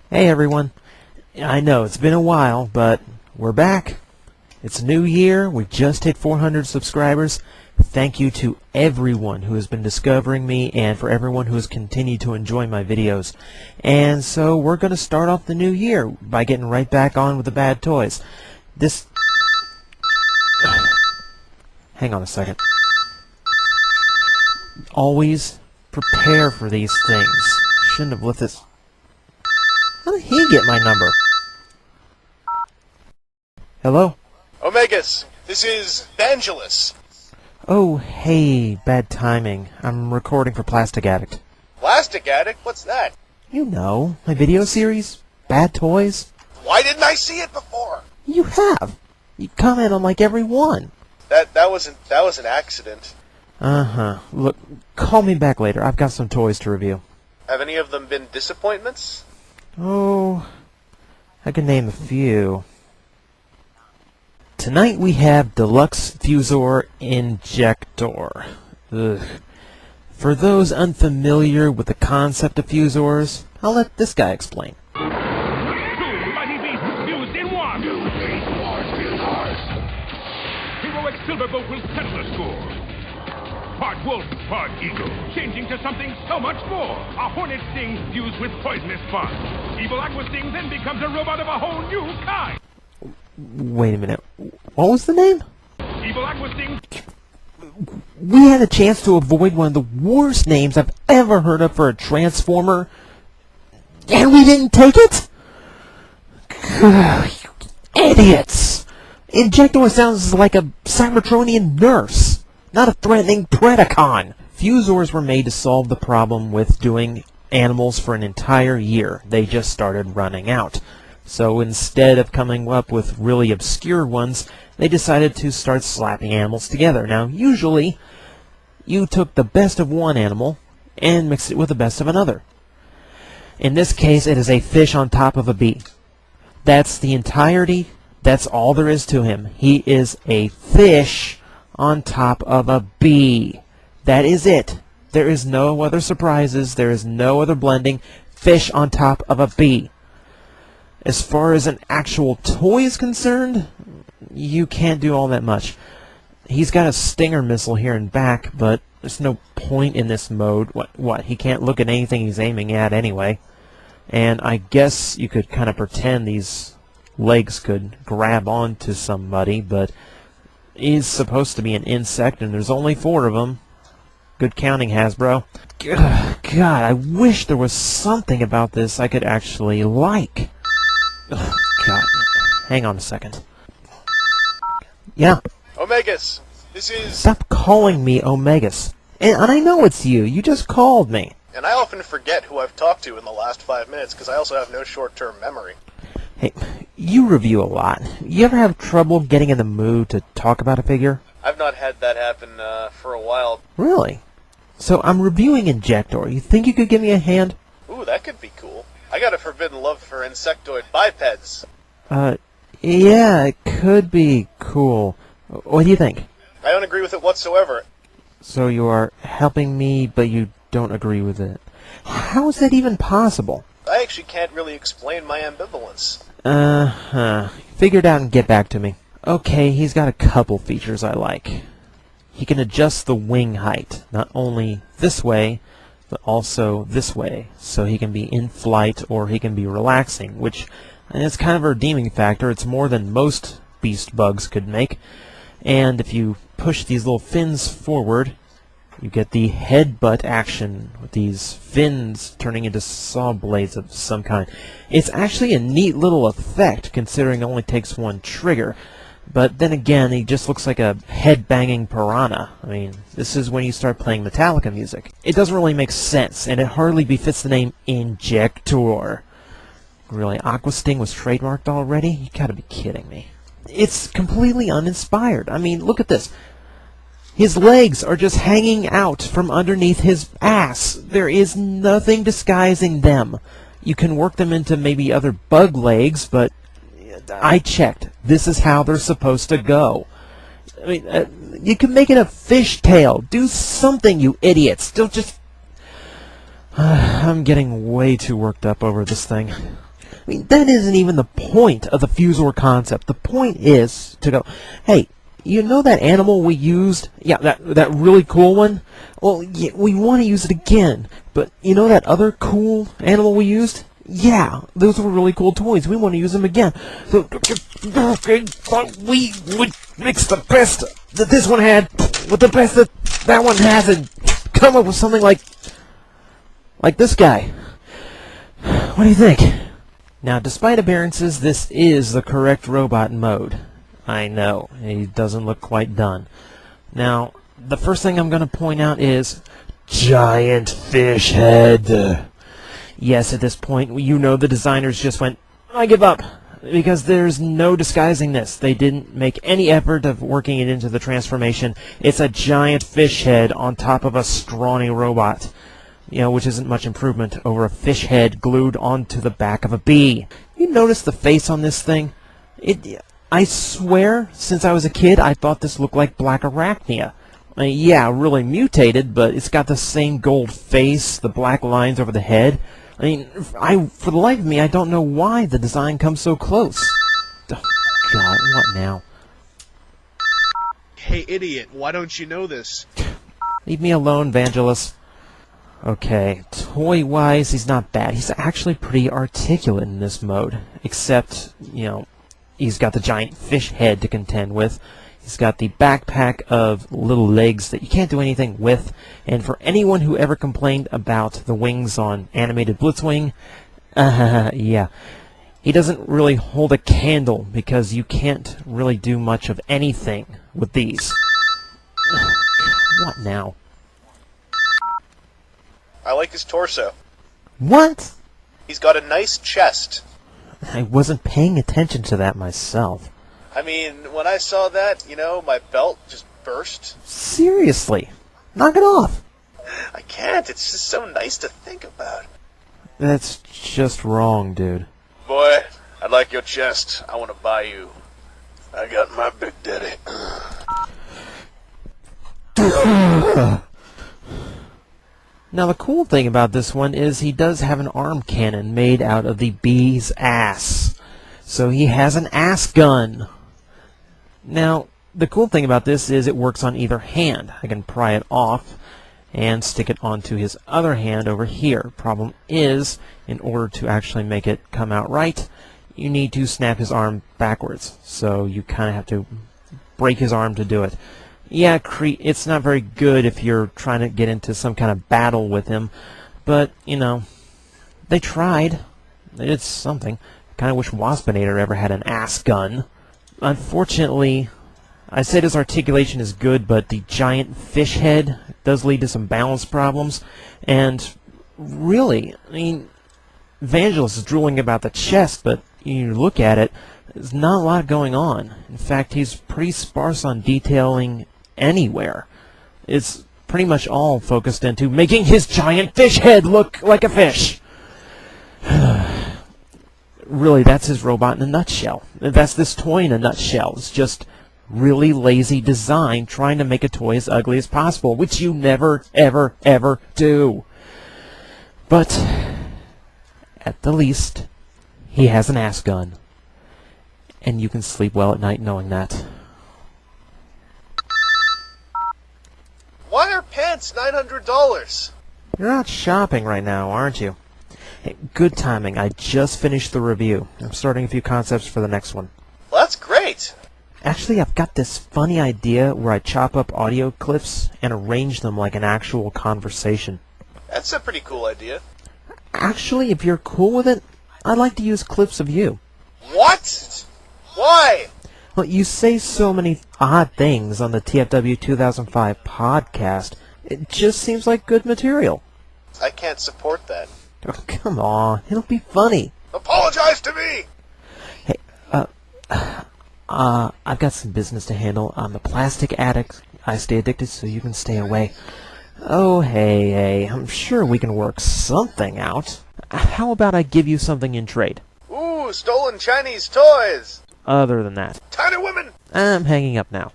Hey everyone. I know it's been a while, but we're back. It's a new year. We just hit 400 subscribers. Thank you to everyone who has been discovering me and for everyone who has continued to enjoy my videos. And so we're going to start off the new year by getting right back on with the bad toys. Hang on a second. Always prepare for these things. Shouldn't have let this... How did he get my number? Hello? Omegas, this is Vangelis. Oh, hey, bad timing. I'm recording for Plastic Addict. Plastic Addict? What's that? You know, my video series, Bad Toys. Why didn't I see it before? You have. You comment on like every one. That was an accident. Uh-huh. Look, call me back later. I've got some toys to review. Have any of them been disappointments? Oh, I can name a few. Tonight we have Deluxe Fuzor Injector. Ugh. For those unfamiliar with the concept of Fuzors, I'll let this guy explain. Two mighty beasts fused in one. Heroic Silverboat will settle the score. Part wolf, part eagle, changing to something so much more. A hornet sting fused with poisonous fun. Evil Aquasting then becomes a robot of a whole new kind. Wait a minute. What was the name? Evil Aquasting. We had a chance to avoid one of the worst names I've ever heard of for a Transformer, and we didn't take it? You idiots! Injector sounds like a Cybertronian nurse, not a threatening Predacon. Fuzors were made to solve the problem with doing animals for an entire year. They just started running out. So instead of coming up with really obscure ones, they decided to start slapping animals together. Now, usually, you took the best of one animal and mixed it with the best of another. In this case, it is a fish on top of a bee. That's the entirety. That's all there is to him. He is a fish on top of a bee. That is it. There is no other surprises. There is no other blending. Fish on top of a bee. As far as an actual toy is concerned, you can't do all that much. He's got a Stinger missile here and back, but there's no point in this mode. What? He can't look at anything he's aiming at anyway. And I guess you could kind of pretend these legs could grab onto somebody, but he's supposed to be an insect, and there's only 4 of them. Good counting, Hasbro. God, I wish there was something about this I could actually like. Oh, God. Hang on a second. Yeah. Omegas, this is... Stop calling me Omegas. And I know it's you. You just called me. And I often forget who I've talked to in the last 5 minutes because I also have no short-term memory. Hey, you review a lot. You ever have trouble getting in the mood to talk about a figure? I've not had that happen for a while. Really? So I'm reviewing Injector. You think you could give me a hand? Ooh, that could be cool. I got a forbidden love for insectoid bipeds. Yeah, it could be cool. What do you think? I don't agree with it whatsoever. So you are helping me, but you don't agree with it. How is that even possible? I actually can't really explain my ambivalence. Figure it out and get back to me. Okay, he's got a couple features I like. He can adjust the wing height, not only this way, but also this way, so he can be in flight or he can be relaxing, which is kind of a redeeming factor. It's more than most beast bugs could make. And if you push these little fins forward, you get the headbutt action with these fins turning into saw blades of some kind. It's actually a neat little effect, considering it only takes 1 trigger. But then again, he just looks like a head-banging piranha. I mean, this is when you start playing Metallica music. It doesn't really make sense, and it hardly befits the name Injector. Really, Aquasting was trademarked already? You gotta be kidding me. It's completely uninspired. I mean, look at this. His legs are just hanging out from underneath his ass. There is nothing disguising them. You can work them into maybe other bug legs, but I checked. This is how they're supposed to go. I mean, you can make it a fishtail. Do something, you idiots. Don't just... I'm getting way too worked up over this thing. I mean, that isn't even the point of the Fuzor concept. The point is to go, hey, you know that animal we used? Yeah, that really cool one? Well, yeah, we want to use it again. But you know that other cool animal we used? Yeah, those were really cool toys. We want to use them again. So, we would mix the best that this one had with the best that one has and come up with something like this guy. What do you think? Now, despite appearances, this is the correct robot mode. I know, he doesn't look quite done. Now, the first thing I'm going to point out is giant fish head. Yes, at this point, you know the designers just went, I give up, because there's no disguising this. They didn't make any effort of working it into the transformation. It's a giant fish head on top of a scrawny robot, you know, which isn't much improvement over a fish head glued onto the back of a bee. You notice the face on this thing? I swear, since I was a kid, I thought this looked like Black Arachnia. I mean, yeah, really mutated, but it's got the same gold face, the black lines over the head. I mean, for the life of me, I don't know why the design comes so close. Oh, God, what now? Hey, idiot, why don't you know this? Leave me alone, Vangelis. Okay, toy-wise, he's not bad. He's actually pretty articulate in this mode. Except, you know, he's got the giant fish head to contend with. He's got the backpack of little legs that you can't do anything with. And for anyone who ever complained about the wings on animated Blitzwing, yeah, he doesn't really hold a candle because you can't really do much of anything with these. What now? I like his torso. What? He's got a nice chest. I wasn't paying attention to that myself. I mean, when I saw that, you know, my belt just burst. Seriously, knock it off. I can't. It's just so nice to think about. That's just wrong, dude. Boy, I like your chest. I want to buy you. I got my big daddy. Now, the cool thing about this one is he does have an arm cannon made out of the bee's ass. So he has an ass gun. Now, the cool thing about this is it works on either hand. I can pry it off and stick it onto his other hand over here. Problem is, in order to actually make it come out right, you need to snap his arm backwards. So you kind of have to break his arm to do it. Yeah, it's not very good if you're trying to get into some kind of battle with him, but, you know, they tried. They did something. Kind of wish Waspinator ever had an ass gun. Unfortunately, I said his articulation is good, but the giant fish head does lead to some balance problems. And really, I mean, Vangelis is drooling about the chest, but you look at it, there's not a lot going on. In fact, he's pretty sparse on detailing anywhere. It's pretty much all focused into making his giant fish head look like a fish. Really, that's his robot in a nutshell. That's this toy in a nutshell. It's just really lazy design trying to make a toy as ugly as possible, which you never, ever, ever do. But, at the least, he has an ass gun. And you can sleep well at night knowing that. Why are pants $900? You're not shopping right now, aren't you? Hey, good timing. I just finished the review. I'm starting a few concepts for the next one. Well, that's great. Actually, I've got this funny idea where I chop up audio clips and arrange them like an actual conversation. That's a pretty cool idea. Actually, if you're cool with it, I'd like to use clips of you. What? Why? Well, you say so many odd things on the TFW 2005 podcast. It just seems like good material. I can't support that. Oh, come on. It'll be funny. Apologize to me! Hey, I've got some business to handle. I'm a plastic addict. I stay addicted so you can stay away. Oh, hey, I'm sure we can work something out. How about I give you something in trade? Ooh, stolen Chinese toys! Other than that, Tiny women! I'm hanging up now.